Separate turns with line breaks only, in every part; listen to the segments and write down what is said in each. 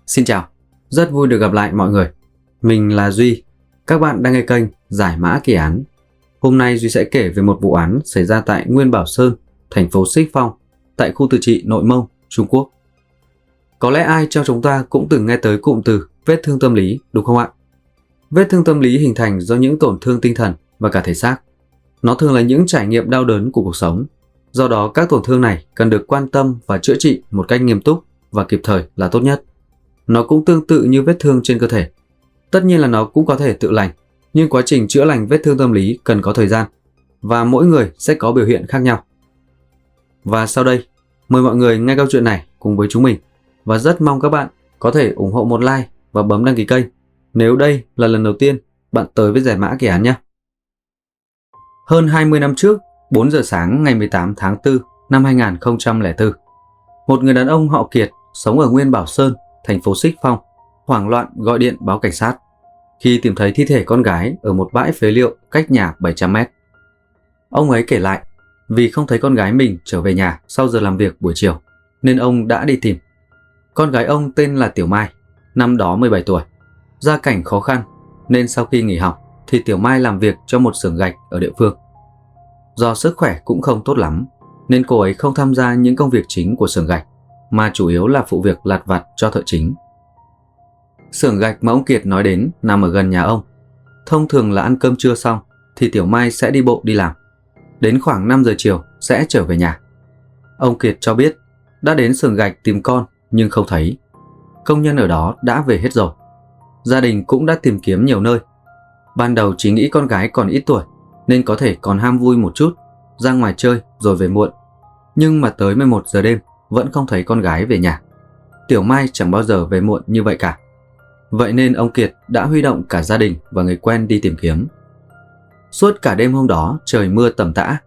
Xin chào, rất vui được gặp lại mọi người. Mình là Duy, các bạn đang nghe kênh Giải mã kỳ án. Hôm nay Duy sẽ kể về một vụ án xảy ra tại Nguyên Bảo Sơn, thành phố Xích Phong, tại khu tự trị Nội Mông, Trung Quốc. Có lẽ ai trong chúng ta cũng từng nghe tới cụm từ vết thương tâm lý, đúng không ạ? Vết thương tâm lý hình thành do những tổn thương tinh thần và cả thể xác. Nó thường là những trải nghiệm đau đớn của cuộc sống. Do đó các tổn thương này cần được quan tâm và chữa trị một cách nghiêm túc và kịp thời là tốt nhất. Nó cũng tương tự như vết thương trên cơ thể. Tất nhiên là nó cũng có thể tự lành, nhưng quá trình chữa lành vết thương tâm lý cần có thời gian và mỗi người sẽ có biểu hiện khác nhau. Và sau đây, mời mọi người nghe câu chuyện này cùng với chúng mình và rất mong các bạn có thể ủng hộ một like và bấm đăng ký kênh nếu đây là lần đầu tiên bạn tới với Giải mã kỳ án nhé. Hơn 20 năm trước, 4 giờ sáng ngày 18 tháng 4 năm 2004, một người đàn ông họ Kiệt sống ở Nguyên Bảo Sơn, thành phố Xích Phong, hoảng loạn gọi điện báo cảnh sát khi tìm thấy thi thể con gái ở một bãi phế liệu cách nhà 700 mét. Ông ấy kể lại, vì không thấy con gái mình trở về nhà sau giờ làm việc buổi chiều, nên ông đã đi tìm. Con gái ông tên là Tiểu Mai, năm đó 17 tuổi. Gia cảnh khó khăn, nên sau khi nghỉ học thì Tiểu Mai làm việc cho một xưởng gạch ở địa phương. Do sức khỏe cũng không tốt lắm, nên cô ấy không tham gia những công việc chính của xưởng gạch, mà chủ yếu là phụ việc lặt vặt cho thợ chính. Xưởng gạch mà ông Kiệt nói đến nằm ở gần nhà ông. Thông thường là ăn cơm trưa xong thì Tiểu Mai sẽ đi bộ đi làm. Đến khoảng 5 giờ chiều sẽ trở về nhà. Ông Kiệt cho biết đã đến xưởng gạch tìm con nhưng không thấy. Công nhân ở đó đã về hết rồi. Gia đình cũng đã tìm kiếm nhiều nơi. Ban đầu chỉ nghĩ con gái còn ít tuổi nên có thể còn ham vui một chút, ra ngoài chơi rồi về muộn. Nhưng mà tới 11 giờ đêm vẫn không thấy con gái về nhà. Tiểu Mai chẳng bao giờ về muộn như vậy cả. Vậy nên ông Kiệt đã huy động cả gia đình và người quen đi tìm kiếm. Suốt cả đêm hôm đó trời mưa tầm tã.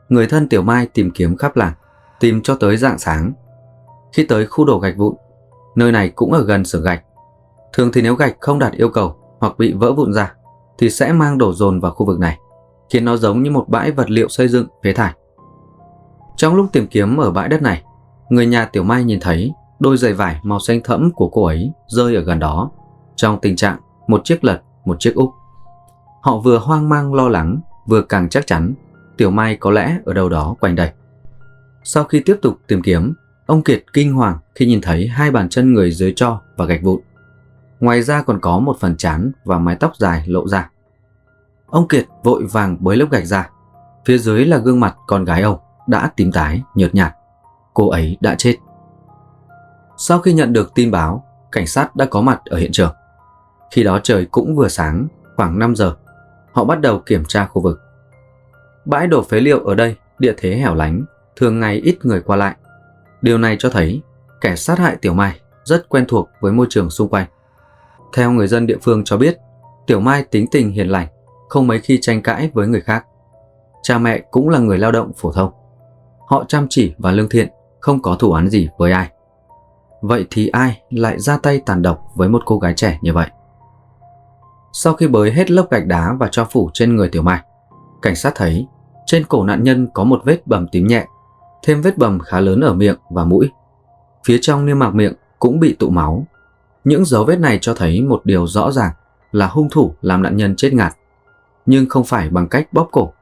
Người thân Tiểu Mai tìm kiếm khắp làng, tìm cho tới rạng sáng. Khi tới khu đổ gạch vụn, nơi này cũng ở gần xưởng gạch. Thường thì nếu gạch không đạt yêu cầu hoặc bị vỡ vụn ra thì sẽ mang đổ dồn vào khu vực này, khiến nó giống như một bãi vật liệu xây dựng phế thải. Trong lúc tìm kiếm ở bãi đất này, người nhà Tiểu Mai nhìn thấy đôi giày vải màu xanh thẫm của cô ấy rơi ở gần đó, trong tình trạng một chiếc lật, một chiếc úp. Họ vừa hoang mang lo lắng, vừa càng chắc chắn Tiểu Mai có lẽ ở đâu đó quanh đây. Sau khi tiếp tục tìm kiếm, ông Kiệt kinh hoàng khi nhìn thấy hai bàn chân người dưới tro và gạch vụn. Ngoài ra còn có một phần trán và mái tóc dài lộ ra. Ông Kiệt vội vàng bới lớp gạch ra. Phía dưới là gương mặt con gái ông đã tím tái, nhợt nhạt. Cô ấy đã chết. Sau khi nhận được tin báo, cảnh sát đã có mặt ở hiện trường. Khi đó trời cũng vừa sáng, khoảng 5 giờ. Họ bắt đầu kiểm tra khu vực. Bãi đổ phế liệu ở đây địa thế hẻo lánh, thường ngày ít người qua lại. Điều này cho thấy kẻ sát hại Tiểu Mai rất quen thuộc với môi trường xung quanh. Theo người dân địa phương cho biết, Tiểu Mai tính tình hiền lành, không mấy khi tranh cãi với người khác. Cha mẹ cũng là người lao động phổ thông. Họ chăm chỉ và lương thiện, không có thù oán gì với ai. Vậy thì ai lại ra tay tàn độc với một cô gái trẻ như vậy? Sau khi bới hết lớp gạch đá và tro phủ trên người Tiểu Mai, cảnh sát thấy trên cổ nạn nhân có một vết bầm tím nhẹ, thêm vết bầm khá lớn ở miệng và mũi. Phía trong niêm mạc miệng cũng bị tụ máu. Những dấu vết này cho thấy một điều rõ ràng là hung thủ làm nạn nhân chết ngạt, nhưng không phải bằng cách bóp cổ,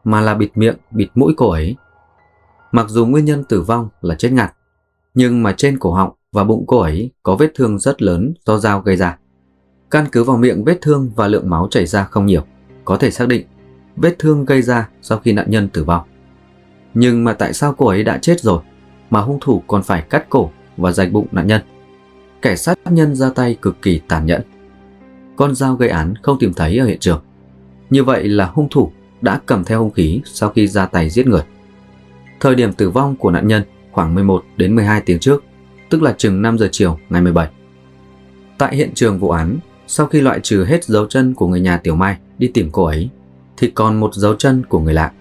mà là bịt miệng, bịt mũi cô ấy. Mặc dù nguyên nhân tử vong là chết ngạt, nhưng mà trên cổ họng và bụng cô ấy có vết thương rất lớn do dao gây ra. Căn cứ vào miệng vết thương và lượng máu chảy ra không nhiều, có thể xác định vết thương gây ra sau khi nạn nhân tử vong. Nhưng mà tại sao cô ấy đã chết rồi mà hung thủ còn phải cắt cổ và rạch bụng nạn nhân? Kẻ sát nhân ra tay cực kỳ tàn nhẫn. Con dao gây án không tìm thấy ở hiện trường. Như vậy là hung thủ đã cầm theo hung khí sau khi ra tay giết người. Thời điểm tử vong của nạn nhân khoảng 11 đến 12 tiếng trước, tức là chừng 5 giờ chiều ngày 17. Tại hiện trường vụ án, sau khi loại trừ hết dấu chân của người nhà Tiểu Mai đi tìm cô ấy, thì còn một dấu chân của người lạ.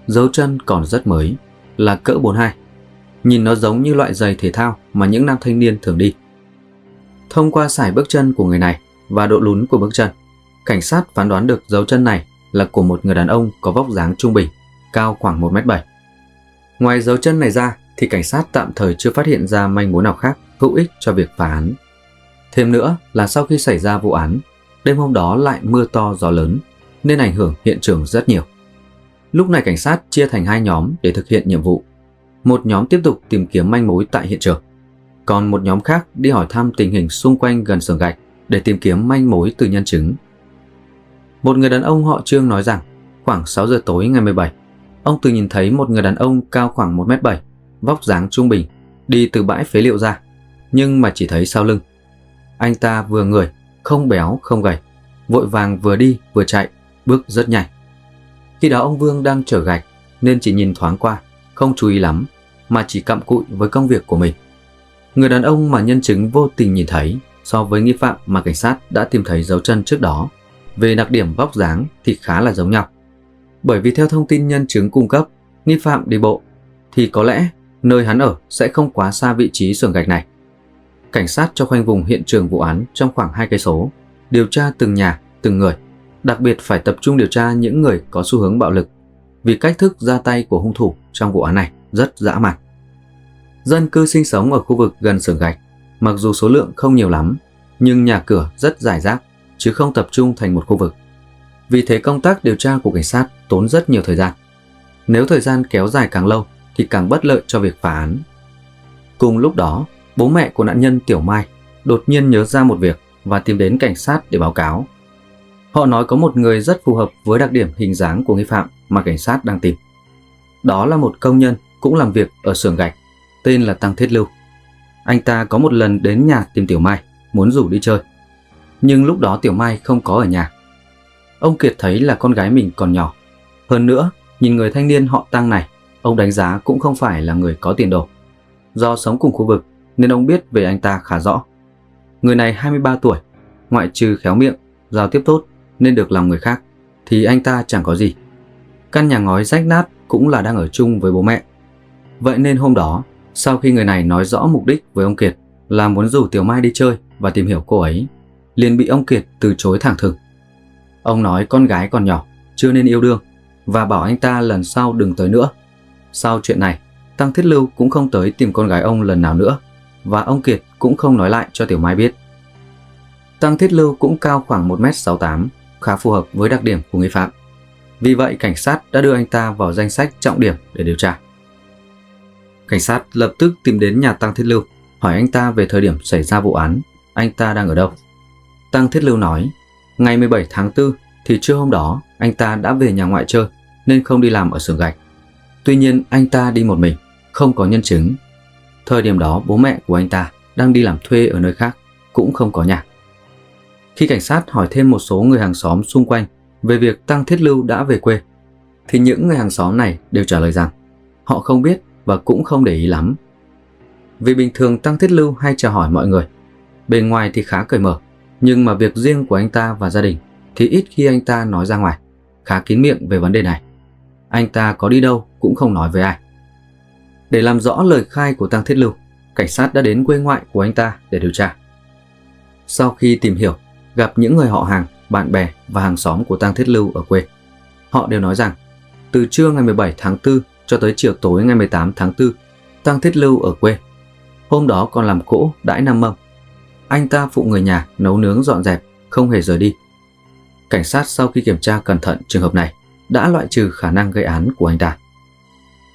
Dấu chân còn rất mới, là cỡ 42. Nhìn nó giống như loại giày thể thao mà những nam thanh niên thường đi. Thông qua sải bước chân của người này và độ lún của bước chân, cảnh sát phán đoán được dấu chân này là của một người đàn ông có vóc dáng trung bình, cao khoảng 1m7. Ngoài dấu chân này ra thì cảnh sát tạm thời chưa phát hiện ra manh mối nào khác hữu ích cho việc phá án. Thêm nữa là sau khi xảy ra vụ án, đêm hôm đó lại mưa to gió lớn nên ảnh hưởng hiện trường rất nhiều. Lúc này cảnh sát chia thành 2 nhóm để thực hiện nhiệm vụ. Một nhóm tiếp tục tìm kiếm manh mối tại hiện trường, còn một nhóm khác đi hỏi thăm tình hình xung quanh gần xưởng gạch để tìm kiếm manh mối từ nhân chứng. Một người đàn ông họ Trương nói rằng khoảng 6 giờ tối ngày 17, ông từng nhìn thấy một người đàn ông cao khoảng 1m7, vóc dáng trung bình, đi từ bãi phế liệu ra, nhưng mà chỉ thấy sau lưng. Anh ta vừa người, không béo không gầy, vội vàng vừa đi vừa chạy, bước rất nhanh. Khi đó ông Vương đang chở gạch nên chỉ nhìn thoáng qua, không chú ý lắm, mà chỉ cặm cụi với công việc của mình. Người đàn ông mà nhân chứng vô tình nhìn thấy so với nghi phạm mà cảnh sát đã tìm thấy dấu chân trước đó, về đặc điểm vóc dáng thì khá là giống nhau. Bởi vì theo thông tin nhân chứng cung cấp, nghi phạm đi bộ, thì có lẽ nơi hắn ở sẽ không quá xa vị trí xưởng gạch này. Cảnh sát cho khoanh vùng hiện trường vụ án trong khoảng 2 cây số, điều tra từng nhà, từng người, đặc biệt phải tập trung điều tra những người có xu hướng bạo lực, vì cách thức ra tay của hung thủ trong vụ án này rất dã man. Dân cư sinh sống ở khu vực gần xưởng gạch, mặc dù số lượng không nhiều lắm, nhưng nhà cửa rất rải rác, chứ không tập trung thành một khu vực. Vì thế công tác điều tra của cảnh sát tốn rất nhiều thời gian. Nếu thời gian kéo dài càng lâu thì càng bất lợi cho việc phá án. Cùng lúc đó, bố mẹ của nạn nhân Tiểu Mai đột nhiên nhớ ra một việc và tìm đến cảnh sát để báo cáo. Họ nói có một người rất phù hợp với đặc điểm hình dáng của nghi phạm mà cảnh sát đang tìm. Đó là một công nhân cũng làm việc ở xưởng gạch, tên là Tăng Thiết Lưu. Anh ta có một lần đến nhà tìm Tiểu Mai, muốn rủ đi chơi. Nhưng lúc đó Tiểu Mai không có ở nhà. Ông Kiệt thấy là con gái mình còn nhỏ. Hơn nữa, nhìn người thanh niên họ Tăng này, ông đánh giá cũng không phải là người có tiền đồ. Do sống cùng khu vực nên ông biết về anh ta khá rõ. Người này 23 tuổi, ngoại trừ khéo miệng, giao tiếp tốt nên được lòng người khác, thì anh ta chẳng có gì. Căn nhà ngói rách nát cũng là đang ở chung với bố mẹ. Vậy nên hôm đó, sau khi người này nói rõ mục đích với ông Kiệt là muốn rủ Tiểu Mai đi chơi và tìm hiểu cô ấy, liền bị ông Kiệt từ chối thẳng thừng. Ông nói con gái còn nhỏ, chưa nên yêu đương, và bảo anh ta lần sau đừng tới nữa. Sau chuyện này, Tăng Thiết Lưu cũng không tới tìm con gái ông lần nào nữa, và ông Kiệt cũng không nói lại cho Tiểu Mai biết. Tăng Thiết Lưu cũng cao khoảng 1m68, khá phù hợp với đặc điểm của nghi phạm. Vì vậy cảnh sát đã đưa anh ta vào danh sách trọng điểm để điều tra. Cảnh sát lập tức tìm đến nhà Tăng Thiết Lưu, hỏi anh ta về thời điểm xảy ra vụ án, anh ta đang ở đâu. Tăng Thiết Lưu nói, ngày 17 tháng 4 thì trưa hôm đó anh ta đã về nhà ngoại chơi nên không đi làm ở xưởng gạch. Tuy nhiên anh ta đi một mình, không có nhân chứng. Thời điểm đó bố mẹ của anh ta đang đi làm thuê ở nơi khác, cũng không có nhà. Khi cảnh sát hỏi thêm một số người hàng xóm xung quanh về việc Tăng Thiết Lưu đã về quê, thì những người hàng xóm này đều trả lời rằng họ không biết và cũng không để ý lắm. Vì bình thường Tăng Thiết Lưu hay chào hỏi mọi người, bề ngoài thì khá cởi mở, nhưng mà việc riêng của anh ta và gia đình thì ít khi anh ta nói ra ngoài, khá kín miệng về vấn đề này. Anh ta có đi đâu cũng không nói với ai. Để làm rõ lời khai của Tăng Thiết Lưu, cảnh sát đã đến quê ngoại của anh ta để điều tra. Sau khi tìm hiểu, gặp những người họ hàng, bạn bè và hàng xóm của Tăng Thiết Lưu ở quê, họ đều nói rằng từ trưa ngày 17 tháng 4 cho tới chiều tối ngày 18 tháng 4, Tăng Thiết Lưu ở quê. Hôm đó còn làm cỗ đãi năm mâm. Anh ta phụ người nhà nấu nướng dọn dẹp, không hề rời đi. Cảnh sát sau khi kiểm tra cẩn thận trường hợp này đã loại trừ khả năng gây án của anh ta.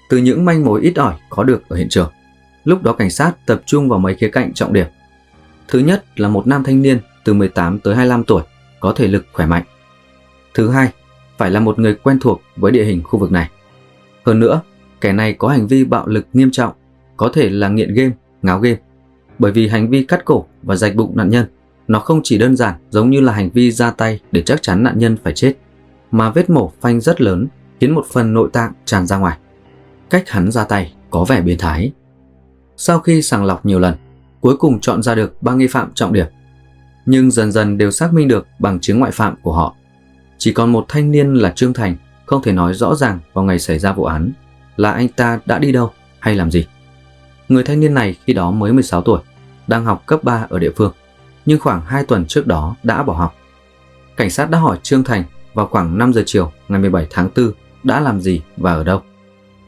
Từ những manh mối ít ỏi có được ở hiện trường, lúc đó cảnh sát tập trung vào mấy khía cạnh trọng điểm. Thứ nhất là một nam thanh niên từ 18 tới 25 tuổi, có thể lực khỏe mạnh. Thứ hai, phải là một người quen thuộc với địa hình khu vực này. Hơn nữa, kẻ này có hành vi bạo lực nghiêm trọng, có thể là nghiện game, ngáo game. Bởi vì hành vi cắt cổ và rạch bụng nạn nhân, nó không chỉ đơn giản giống như là hành vi ra tay để chắc chắn nạn nhân phải chết, mà vết mổ phanh rất lớn khiến một phần nội tạng tràn ra ngoài. Cách hắn ra tay có vẻ biến thái. Sau khi sàng lọc nhiều lần, cuối cùng chọn ra được 3 nghi phạm trọng điểm, nhưng dần dần đều xác minh được bằng chứng ngoại phạm của họ. Chỉ còn một thanh niên là Trương Thành không thể nói rõ ràng vào ngày xảy ra vụ án là anh ta đã đi đâu hay làm gì. Người thanh niên này khi đó mới 16 tuổi, đang học cấp 3 ở địa phương, nhưng khoảng 2 tuần trước đó đã bỏ học. Cảnh sát đã hỏi Trương Thành vào khoảng 5 giờ chiều ngày 17 tháng 4 đã làm gì và ở đâu.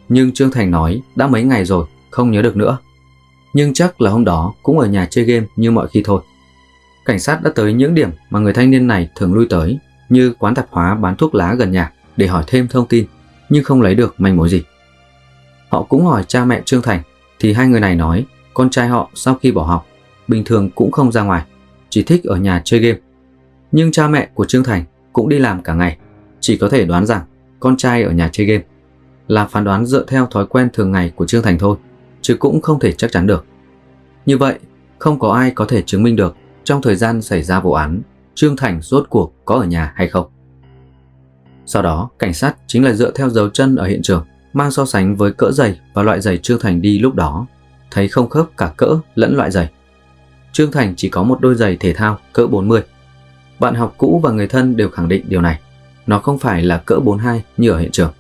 Nhưng Trương Thành nói đã mấy ngày rồi, không nhớ được nữa. Nhưng chắc là hôm đó cũng ở nhà chơi game như mọi khi thôi. Cảnh sát đã tới những điểm mà người thanh niên này thường lui tới, như quán tạp hóa bán thuốc lá gần nhà, để hỏi thêm thông tin, nhưng không lấy được manh mối gì. Họ cũng hỏi cha mẹ Trương Thành, thì hai người này nói con trai họ sau khi bỏ học, bình thường cũng không ra ngoài, chỉ thích ở nhà chơi game. Nhưng cha mẹ của Trương Thành cũng đi làm cả ngày, chỉ có thể đoán rằng con trai ở nhà chơi game, là phán đoán dựa theo thói quen thường ngày của Trương Thành thôi, chứ cũng không thể chắc chắn được. Như vậy, không có ai có thể chứng minh được trong thời gian xảy ra vụ án, Trương Thành rốt cuộc có ở nhà hay không. Sau đó, cảnh sát chính là dựa theo dấu chân ở hiện trường, mang so sánh với cỡ giày và loại giày Trương Thành đi lúc đó, thấy không khớp cả cỡ lẫn loại giày. Trương Thành chỉ có một đôi giày thể thao cỡ 40. Bạn học cũ và người thân đều khẳng định điều này, nó không phải là cỡ 42 như ở hiện trường.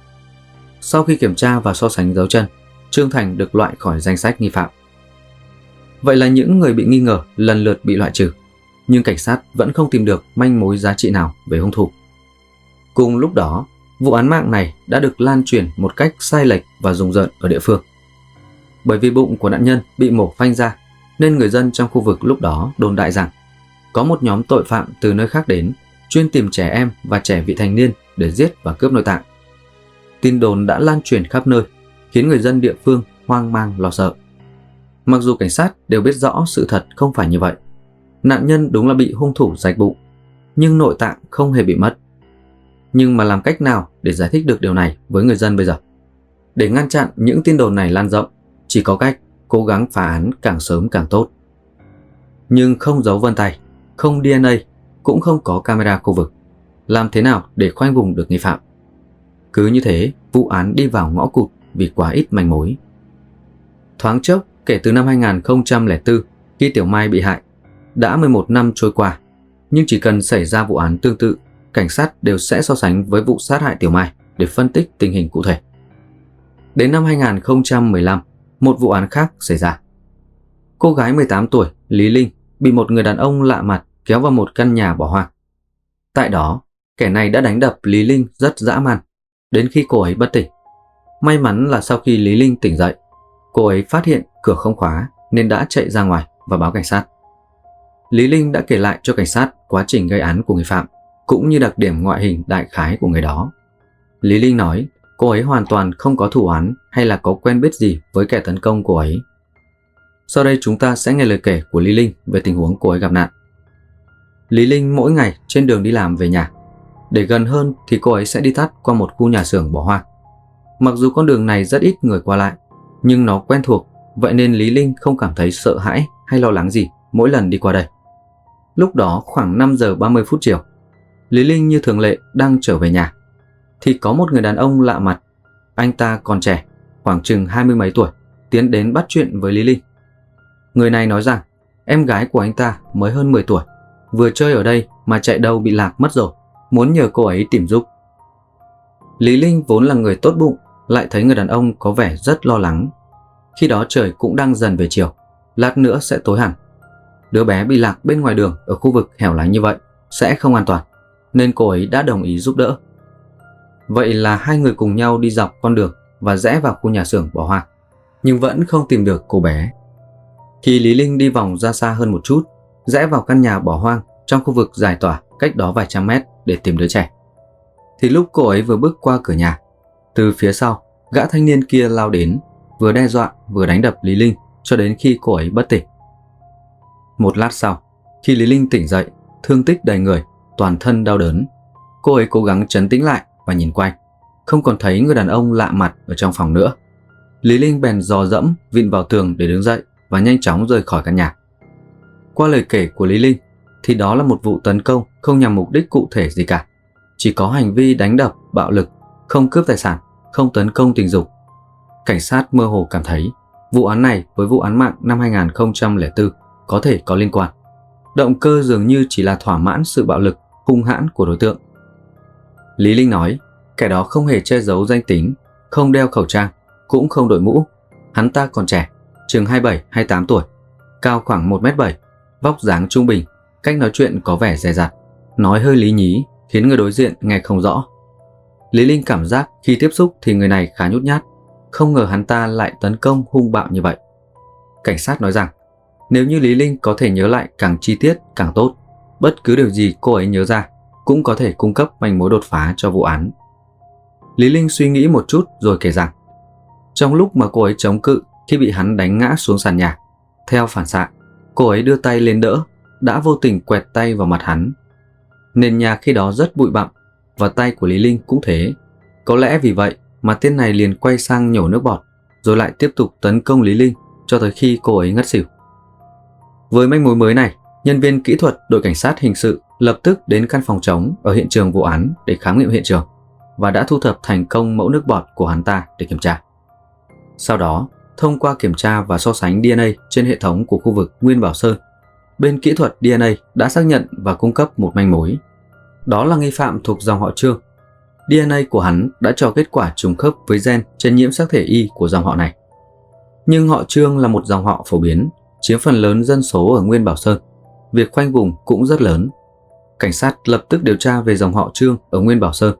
Sau khi kiểm tra và so sánh dấu chân, Trương Thành được loại khỏi danh sách nghi phạm. Vậy là những người bị nghi ngờ lần lượt bị loại trừ, nhưng cảnh sát vẫn không tìm được manh mối giá trị nào về hung thủ. Cùng lúc đó, vụ án mạng này đã được lan truyền một cách sai lệch và rùng rợn ở địa phương. Bởi vì bụng của nạn nhân bị mổ phanh ra, nên người dân trong khu vực lúc đó đồn đại rằng có một nhóm tội phạm từ nơi khác đến, chuyên tìm trẻ em và trẻ vị thành niên để giết và cướp nội tạng. Tin đồn đã lan truyền khắp nơi, khiến người dân địa phương hoang mang lo sợ. Mặc dù cảnh sát đều biết rõ sự thật không phải như vậy, nạn nhân đúng là bị hung thủ rạch bụng, nhưng nội tạng không hề bị mất. Nhưng mà làm cách nào để giải thích được điều này với người dân bây giờ? Để ngăn chặn những tin đồn này lan rộng, chỉ có cách cố gắng phá án càng sớm càng tốt. Nhưng không dấu vân tay, không DNA, cũng không có camera khu vực. Làm thế nào để khoanh vùng được nghi phạm? Cứ như thế, vụ án đi vào ngõ cụt vì quá ít manh mối. Thoáng chốc, kể từ năm 2004, khi Tiểu Mai bị hại, đã 11 năm trôi qua, nhưng chỉ cần xảy ra vụ án tương tự, cảnh sát đều sẽ so sánh với vụ sát hại Tiểu Mai để phân tích tình hình cụ thể. Đến năm 2015, một vụ án khác xảy ra. Cô gái 18 tuổi, Lý Linh, bị một người đàn ông lạ mặt kéo vào một căn nhà bỏ hoang. Tại đó, kẻ này đã đánh đập Lý Linh rất dã man, đến khi cô ấy bất tỉnh. May mắn là sau khi Lý Linh tỉnh dậy, cô ấy phát hiện cửa không khóa nên đã chạy ra ngoài và báo cảnh sát. Lý Linh đã kể lại cho cảnh sát quá trình gây án của người phạm, cũng như đặc điểm ngoại hình đại khái của người đó. Lý Linh nói cô ấy hoàn toàn không có thù oán hay là có quen biết gì với kẻ tấn công cô ấy. Sau đây chúng ta sẽ nghe lời kể của Lý Linh về tình huống cô ấy gặp nạn. Lý Linh mỗi ngày trên đường đi làm về nhà. Để gần hơn thì cô ấy sẽ đi tắt qua một khu nhà xưởng bỏ hoang. Mặc dù con đường này rất ít người qua lại, nhưng nó quen thuộc, vậy nên Lý Linh không cảm thấy sợ hãi hay lo lắng gì mỗi lần đi qua đây. Lúc đó khoảng 5 giờ 30 phút chiều, Lý Linh như thường lệ đang trở về nhà, thì có một người đàn ông lạ mặt. Anh ta còn trẻ, khoảng chừng 20 mấy tuổi, tiến đến bắt chuyện với Lý Linh. Người này nói rằng em gái của anh ta mới hơn 10 tuổi, vừa chơi ở đây mà chạy đâu bị lạc mất rồi, muốn nhờ cô ấy tìm giúp. Lý Linh vốn là người tốt bụng, lại thấy người đàn ông có vẻ rất lo lắng. Khi đó trời cũng đang dần về chiều, lát nữa sẽ tối hẳn. Đứa bé bị lạc bên ngoài đường ở khu vực hẻo lánh như vậy sẽ không an toàn, nên cô ấy đã đồng ý giúp đỡ. Vậy là hai người cùng nhau đi dọc con đường và rẽ vào khu nhà xưởng bỏ hoang, nhưng vẫn không tìm được cô bé. Khi Lý Linh đi vòng ra xa hơn một chút, rẽ vào căn nhà bỏ hoang trong khu vực giải tỏa cách đó vài trăm mét để tìm đứa trẻ, thì lúc cô ấy vừa bước qua cửa nhà, từ phía sau, gã thanh niên kia lao đến, vừa đe dọa vừa đánh đập Lý Linh cho đến khi cô ấy bất tỉnh. Một lát sau, khi Lý Linh tỉnh dậy, thương tích đầy người, toàn thân đau đớn, cô ấy cố gắng trấn tĩnh lại và nhìn quanh, không còn thấy người đàn ông lạ mặt ở trong phòng nữa. Lý Linh bèn dò dẫm vịn vào tường để đứng dậy và nhanh chóng rời khỏi căn nhà. Qua lời kể của Lý Linh thì đó là một vụ tấn công không nhằm mục đích cụ thể gì cả, chỉ có hành vi đánh đập, bạo lực, không cướp tài sản, không tấn công tình dục. Cảnh sát mơ hồ cảm thấy vụ án này với vụ án mạng năm 2004 có thể có liên quan. Động cơ dường như chỉ là thỏa mãn sự bạo lực, hung hãn của đối tượng. Lý Linh nói kẻ đó không hề che giấu danh tính, không đeo khẩu trang, cũng không đội mũ. Hắn ta còn trẻ, chừng 27-28 tuổi, cao khoảng 1m7, vóc dáng trung bình, cách nói chuyện có vẻ dè dặt, nói hơi lý nhí khiến người đối diện nghe không rõ. Lý Linh cảm giác khi tiếp xúc thì người này khá nhút nhát, không ngờ hắn ta lại tấn công hung bạo như vậy. Cảnh sát nói rằng Nếu như Lý Linh có thể nhớ lại càng chi tiết càng tốt, bất cứ điều gì cô ấy nhớ ra cũng có thể cung cấp manh mối đột phá cho vụ án. Lý Linh suy nghĩ một chút rồi kể rằng, trong lúc mà cô ấy chống cự khi bị hắn đánh ngã xuống sàn nhà, theo phản xạ, cô ấy đưa tay lên đỡ, đã vô tình quẹt tay vào mặt hắn. Nền nhà khi đó rất bụi bặm và tay của Lý Linh cũng thế. Có lẽ vì vậy mà tên này liền quay sang nhổ nước bọt, rồi lại tiếp tục tấn công Lý Linh cho tới khi cô ấy ngất xỉu. Với manh mối mới này, nhân viên kỹ thuật đội cảnh sát hình sự lập tức đến căn phòng trống ở hiện trường vụ án để khám nghiệm hiện trường và đã thu thập thành công mẫu nước bọt của hắn ta để kiểm tra. Sau đó, thông qua kiểm tra và so sánh DNA trên hệ thống của khu vực Nguyên Bảo Sơn, bên kỹ thuật DNA đã xác nhận và cung cấp một manh mối. Đó là nghi phạm thuộc dòng họ Trương. DNA của hắn đã cho kết quả trùng khớp với gen trên nhiễm sắc thể Y của dòng họ này. Nhưng họ Trương là một dòng họ phổ biến, chiếm phần lớn dân số ở Nguyên Bảo Sơn. Việc khoanh vùng cũng rất lớn. Cảnh sát lập tức điều tra về dòng họ Trương ở Nguyên Bảo Sơn,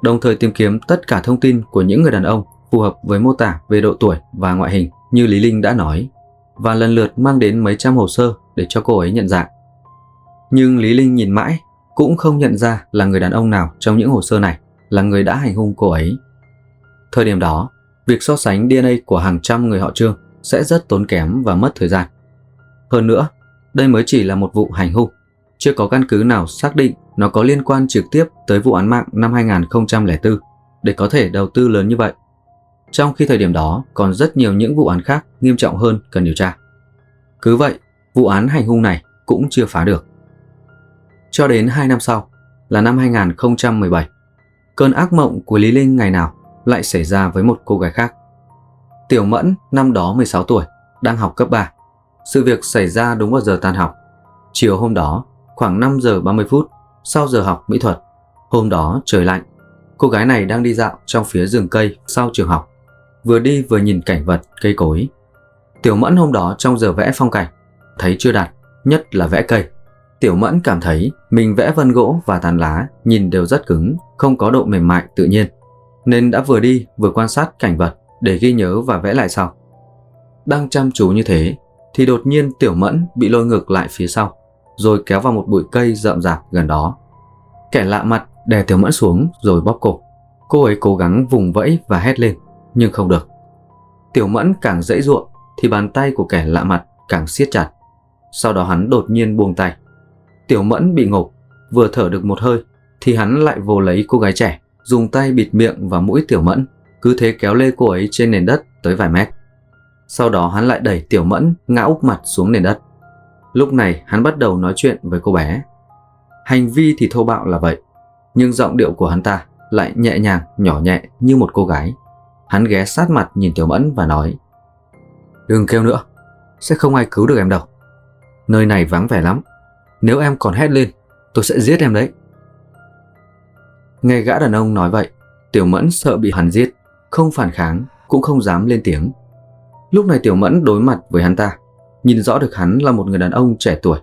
đồng thời tìm kiếm tất cả thông tin của những người đàn ông phù hợp với mô tả về độ tuổi và ngoại hình như Lý Linh đã nói, và lần lượt mang đến mấy trăm hồ sơ để cho cô ấy nhận dạng. Nhưng Lý Linh nhìn mãi cũng không nhận ra là người đàn ông nào trong những hồ sơ này là người đã hành hung cô ấy. Thời điểm đó, việc so sánh DNA của hàng trăm người họ Trương sẽ rất tốn kém và mất thời gian. Hơn nữa, đây mới chỉ là một vụ hành hung, chưa có căn cứ nào xác định nó có liên quan trực tiếp tới vụ án mạng năm 2004 để có thể đầu tư lớn như vậy. Trong khi thời điểm đó còn rất nhiều những vụ án khác nghiêm trọng hơn cần điều tra. Cứ vậy, vụ án hành hung này cũng chưa phá được. Cho đến 2 năm sau, là năm 2017, cơn ác mộng của Lý Linh ngày nào lại xảy ra với một cô gái khác. Tiểu Mẫn, năm đó 16 tuổi, đang học cấp 3. Sự việc xảy ra đúng vào giờ tan học. Chiều hôm đó, khoảng 5 giờ 30 phút, sau giờ học mỹ thuật. Hôm đó trời lạnh, cô gái này đang đi dạo trong phía rừng cây sau trường học, vừa đi vừa nhìn cảnh vật, cây cối. Tiểu Mẫn hôm đó trong giờ vẽ phong cảnh, thấy chưa đạt, nhất là vẽ cây. Tiểu Mẫn cảm thấy mình vẽ vân gỗ và tán lá nhìn đều rất cứng, không có độ mềm mại tự nhiên, nên đã vừa đi vừa quan sát cảnh vật để ghi nhớ và vẽ lại sau. Đang chăm chú như thế thì đột nhiên Tiểu Mẫn bị lôi ngược lại phía sau, rồi kéo vào một bụi cây rậm rạp gần đó. Kẻ lạ mặt đè Tiểu Mẫn xuống rồi bóp cổ. Cô ấy cố gắng vùng vẫy và hét lên, nhưng không được. Tiểu Mẫn càng giãy giụa thì bàn tay của kẻ lạ mặt càng siết chặt. Sau đó hắn đột nhiên buông tay. Tiểu Mẫn bị ngộp, vừa thở được một hơi thì hắn lại vồ lấy cô gái trẻ, dùng tay bịt miệng và mũi Tiểu Mẫn, cứ thế kéo lê cô ấy trên nền đất tới vài mét. Sau đó hắn lại đẩy Tiểu Mẫn ngã úp mặt xuống nền đất. Lúc này hắn bắt đầu nói chuyện với cô bé. Hành vi thì thô bạo là vậy, nhưng giọng điệu của hắn ta lại nhẹ nhàng, nhỏ nhẹ như một cô gái. Hắn ghé sát mặt nhìn Tiểu Mẫn và nói: "Đừng kêu nữa, sẽ không ai cứu được em đâu. Nơi này vắng vẻ lắm, nếu em còn hét lên, tôi sẽ giết em đấy." Nghe gã đàn ông nói vậy, Tiểu Mẫn sợ bị hắn giết, không phản kháng, cũng không dám lên tiếng. Lúc này Tiểu Mẫn đối mặt với hắn ta, nhìn rõ được hắn là một người đàn ông trẻ tuổi,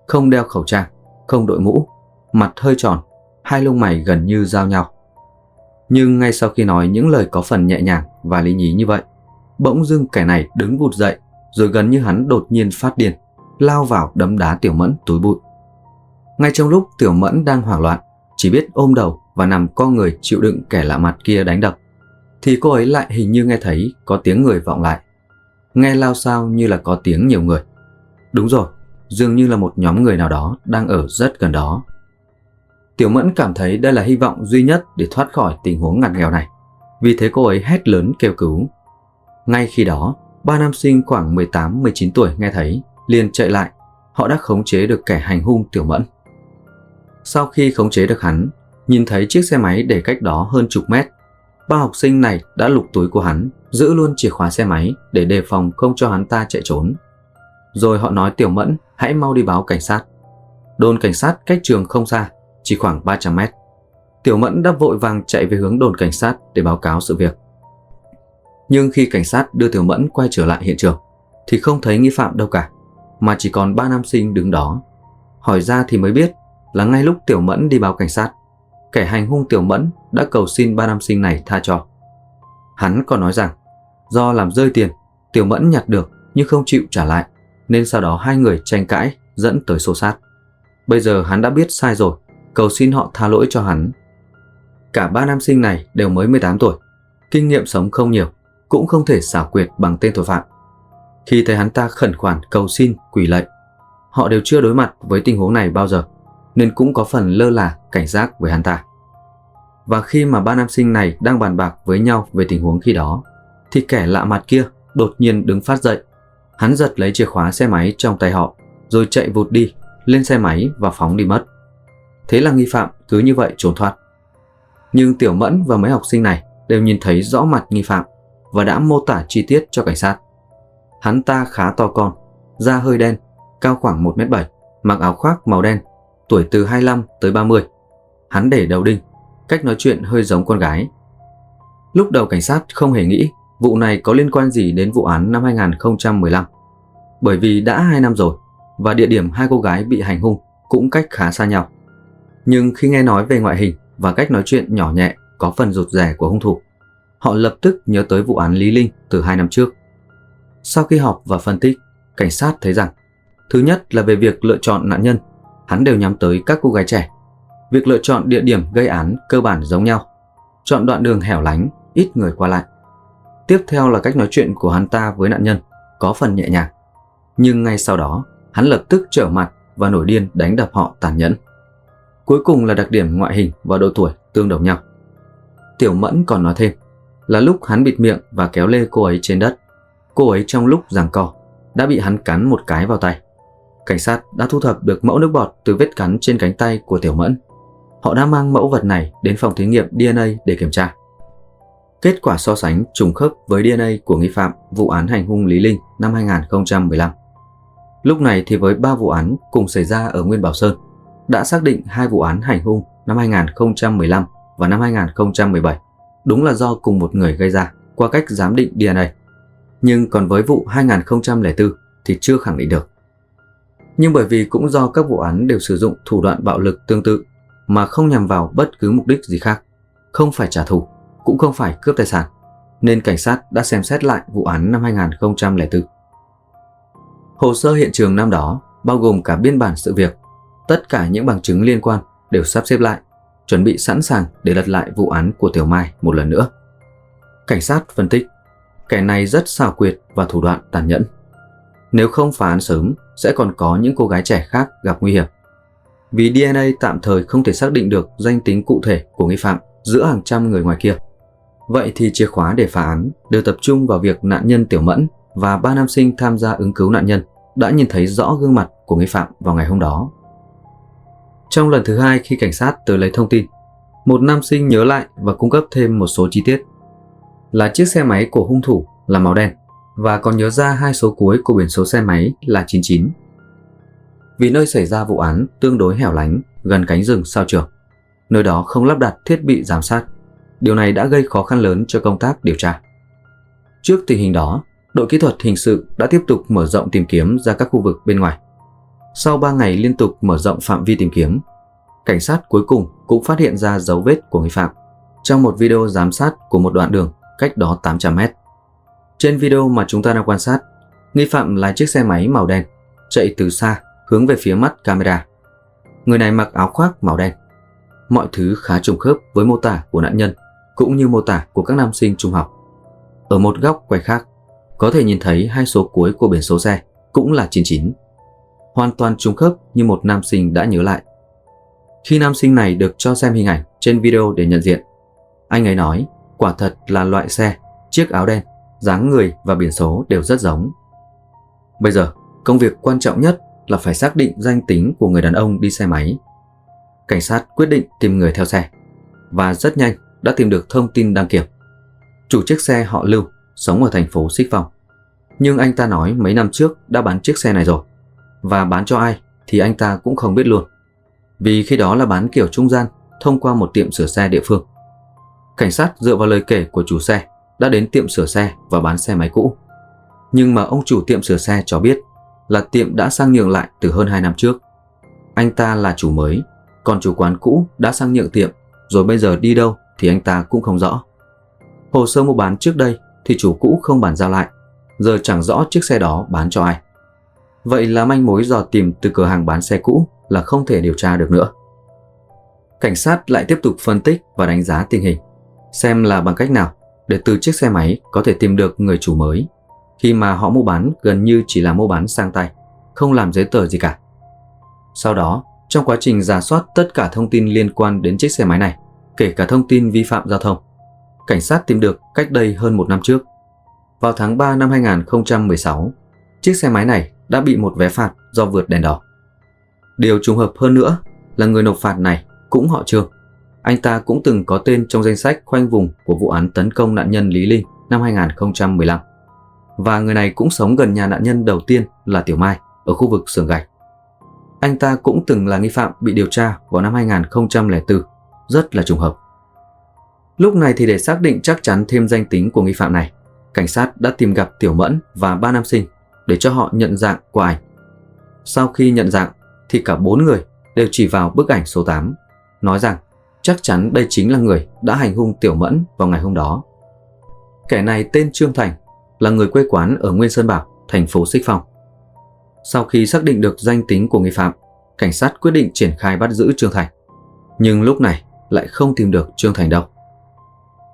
không đeo khẩu trang, không đội mũ, mặt hơi tròn, hai lông mày gần như giao nhau. Nhưng ngay sau khi nói những lời có phần nhẹ nhàng và lý nhí như vậy, bỗng dưng kẻ này đứng vụt dậy, rồi gần như hắn đột nhiên phát điên, lao vào đấm đá Tiểu Mẫn túi bụi. Ngay trong lúc Tiểu Mẫn đang hoảng loạn, chỉ biết ôm đầu và nằm co người chịu đựng kẻ lạ mặt kia đánh đập, thì cô ấy lại hình như nghe thấy có tiếng người vọng lại. Nghe lao xao như là có tiếng nhiều người. Đúng rồi, dường như là một nhóm người nào đó đang ở rất gần đó. Tiểu Mẫn cảm thấy đây là hy vọng duy nhất để thoát khỏi tình huống ngặt nghèo này, vì thế cô ấy hét lớn kêu cứu. Ngay khi đó, ba nam sinh khoảng 18-19 tuổi nghe thấy, liền chạy lại. Họ đã khống chế được kẻ hành hung Tiểu Mẫn. Sau khi khống chế được hắn, nhìn thấy chiếc xe máy để cách đó hơn chục mét, ba học sinh này đã lục túi của hắn, giữ luôn chìa khóa xe máy để đề phòng không cho hắn ta chạy trốn. Rồi họ nói Tiểu Mẫn hãy mau đi báo cảnh sát. Đồn cảnh sát cách trường không xa, chỉ khoảng 300 mét. Tiểu Mẫn đã vội vàng chạy về hướng đồn cảnh sát để báo cáo sự việc. Nhưng khi cảnh sát đưa Tiểu Mẫn quay trở lại hiện trường thì không thấy nghi phạm đâu cả, mà chỉ còn ba nam sinh đứng đó. Hỏi ra thì mới biết là ngay lúc Tiểu Mẫn đi báo cảnh sát, kẻ hành hung Tiểu Mẫn đã cầu xin ba nam sinh này tha cho. Hắn còn nói rằng do làm rơi tiền, Tiểu Mẫn nhặt được nhưng không chịu trả lại, nên sau đó hai người tranh cãi dẫn tới xô xát. Bây giờ hắn đã biết sai rồi, cầu xin họ tha lỗi cho hắn. Cả ba nam sinh này đều mới 18 tuổi, kinh nghiệm sống không nhiều, cũng không thể xảo quyệt bằng tên tội phạm. Khi thấy hắn ta khẩn khoản cầu xin quỳ lạy, họ đều chưa đối mặt với tình huống này bao giờ, nên cũng có phần lơ là cảnh giác với hắn ta. Và khi mà ba nam sinh này đang bàn bạc với nhau về tình huống khi đó, thì kẻ lạ mặt kia đột nhiên đứng phát dậy. Hắn giật lấy chìa khóa xe máy trong tay họ, rồi chạy vụt đi, lên xe máy và phóng đi mất. Thế là nghi phạm cứ như vậy trốn thoát. Nhưng Tiểu Mẫn và mấy học sinh này đều nhìn thấy rõ mặt nghi phạm và đã mô tả chi tiết cho cảnh sát. Hắn ta khá to con, da hơi đen, cao khoảng 1m7, mặc áo khoác màu đen, tuổi từ 25 tới 30. Hắn để đầu đinh, cách nói chuyện hơi giống con gái. Lúc đầu cảnh sát không hề nghĩ vụ này có liên quan gì đến vụ án năm 2015, bởi vì đã 2 năm rồi và địa điểm hai cô gái bị hành hung cũng cách khá xa nhau. Nhưng khi nghe nói về ngoại hình và cách nói chuyện nhỏ nhẹ có phần rụt rè của hung thủ, họ lập tức nhớ tới vụ án Lý Linh từ 2 năm trước. Sau khi họp và phân tích, cảnh sát thấy rằng thứ nhất là về việc lựa chọn nạn nhân, hắn đều nhắm tới các cô gái trẻ. Việc lựa chọn địa điểm gây án cơ bản giống nhau, chọn đoạn đường hẻo lánh, ít người qua lại. Tiếp theo là cách nói chuyện của hắn ta với nạn nhân, có phần nhẹ nhàng. Nhưng ngay sau đó, hắn lập tức trở mặt và nổi điên đánh đập họ tàn nhẫn. Cuối cùng là đặc điểm ngoại hình và độ tuổi tương đồng nhau. Tiểu Mẫn còn nói thêm là lúc hắn bịt miệng và kéo lê cô ấy trên đất, cô ấy trong lúc giằng co đã bị hắn cắn một cái vào tay. Cảnh sát đã thu thập được mẫu nước bọt từ vết cắn trên cánh tay của Tiểu Mẫn. Họ đã mang mẫu vật này đến phòng thí nghiệm DNA để kiểm tra. Kết quả so sánh trùng khớp với DNA của nghi phạm vụ án hành hung Lý Linh năm 2015. Lúc này thì với 3 vụ án cùng xảy ra ở Nguyên Bảo Sơn, đã xác định 2 vụ án hành hung năm 2015 và năm 2017 đúng là do cùng một người gây ra qua cách giám định DNA. Nhưng còn với vụ 2004 thì chưa khẳng định được. Nhưng bởi vì cũng do các vụ án đều sử dụng thủ đoạn bạo lực tương tự mà không nhằm vào bất cứ mục đích gì khác, không phải trả thù, cũng không phải cướp tài sản, nên cảnh sát đã xem xét lại vụ án năm 2004. Hồ sơ hiện trường năm đó bao gồm cả biên bản sự việc, tất cả những bằng chứng liên quan đều sắp xếp lại, chuẩn bị sẵn sàng để lật lại vụ án của Tiểu Mai một lần nữa. Cảnh sát phân tích, kẻ này rất xảo quyệt và thủ đoạn tàn nhẫn. Nếu không phá án sớm, sẽ còn có những cô gái trẻ khác gặp nguy hiểm. Vì DNA tạm thời không thể xác định được danh tính cụ thể của nghi phạm giữa hàng trăm người ngoài kia. Vậy thì chìa khóa để phá án đều tập trung vào việc nạn nhân Tiểu Mẫn và 3 nam sinh tham gia ứng cứu nạn nhân đã nhìn thấy rõ gương mặt của nghi phạm vào ngày hôm đó. Trong lần thứ 2 khi cảnh sát tới lấy thông tin, một nam sinh nhớ lại và cung cấp thêm một số chi tiết. Là chiếc xe máy của hung thủ là màu đen và còn nhớ ra 2 số cuối của biển số xe máy là 99. Vì nơi xảy ra vụ án tương đối hẻo lánh, gần cánh rừng sao Trường, nơi đó không lắp đặt thiết bị giám sát. Điều này đã gây khó khăn lớn cho công tác điều tra. Trước tình hình đó, đội kỹ thuật hình sự đã tiếp tục mở rộng tìm kiếm ra các khu vực bên ngoài. Sau 3 ngày liên tục mở rộng phạm vi tìm kiếm, cảnh sát cuối cùng cũng phát hiện ra dấu vết của nghi phạm trong một video giám sát của một đoạn đường cách đó 800 mét. Trên video mà chúng ta đang quan sát, nghi phạm lái chiếc xe máy màu đen, chạy từ xa hướng về phía mắt camera. Người này mặc áo khoác màu đen. Mọi thứ khá trùng khớp với mô tả của nạn nhân cũng như mô tả của các nam sinh trung học. Ở một góc quay khác, có thể nhìn thấy 2 số cuối của biển số xe cũng là 99. Hoàn toàn trùng khớp như một nam sinh đã nhớ lại. Khi nam sinh này được cho xem hình ảnh trên video để nhận diện, anh ấy nói quả thật là loại xe, chiếc áo đen, dáng người và biển số đều rất giống. Bây giờ, công việc quan trọng nhất là phải xác định danh tính của người đàn ông đi xe máy. Cảnh sát quyết định tìm người theo xe và rất nhanh đã tìm được thông tin đăng kiểm. Chủ chiếc xe họ Lưu, sống ở thành phố Xích Phong. Nhưng anh ta nói mấy năm trước đã bán chiếc xe này rồi, và bán cho ai thì anh ta cũng không biết luôn, vì khi đó là bán kiểu trung gian thông qua một tiệm sửa xe địa phương. Cảnh sát dựa vào lời kể của chủ xe đã đến tiệm sửa xe và bán xe máy cũ. Nhưng mà ông chủ tiệm sửa xe cho biết là tiệm đã sang nhượng lại từ hơn 2 năm trước. Anh ta là chủ mới, còn chủ quán cũ đã sang nhượng tiệm, rồi bây giờ đi đâu thì anh ta cũng không rõ. Hồ sơ mua bán trước đây thì chủ cũ không bàn giao lại, giờ chẳng rõ chiếc xe đó bán cho ai. Vậy là manh mối dò tìm từ cửa hàng bán xe cũ là không thể điều tra được nữa. Cảnh sát lại tiếp tục phân tích và đánh giá tình hình, xem là bằng cách nào để từ chiếc xe máy có thể tìm được người chủ mới, khi mà họ mua bán gần như chỉ là mua bán sang tay, không làm giấy tờ gì cả. Sau đó, trong quá trình rà soát tất cả thông tin liên quan đến chiếc xe máy này, kể cả thông tin vi phạm giao thông, cảnh sát tìm được cách đây hơn 1 năm trước. Vào tháng 3 năm 2016, chiếc xe máy này đã bị một vé phạt do vượt đèn đỏ. Điều trùng hợp hơn nữa là người nộp phạt này cũng họ Trương. Anh ta cũng từng có tên trong danh sách khoanh vùng của vụ án tấn công nạn nhân Lý Linh năm 2015. Và người này cũng sống gần nhà nạn nhân đầu tiên là Tiểu Mai ở khu vực xưởng gạch. Anh ta cũng từng là nghi phạm bị điều tra vào năm 2004, rất là trùng hợp. Lúc này thì để xác định chắc chắn thêm danh tính của nghi phạm này, cảnh sát đã tìm gặp Tiểu Mẫn và 3 nam sinh để cho họ nhận dạng qua ảnh. Sau khi nhận dạng thì cả 4 người đều chỉ vào bức ảnh số 8, nói rằng chắc chắn đây chính là người đã hành hung Tiểu Mẫn vào ngày hôm đó. Kẻ này tên Trương Thành, là người quê quán ở Nguyên Sơn Bảo, thành phố Xích Phong. Sau khi xác định được danh tính của nghi phạm, cảnh sát quyết định triển khai bắt giữ Trương Thành. Nhưng lúc này lại không tìm được Trương Thành đâu.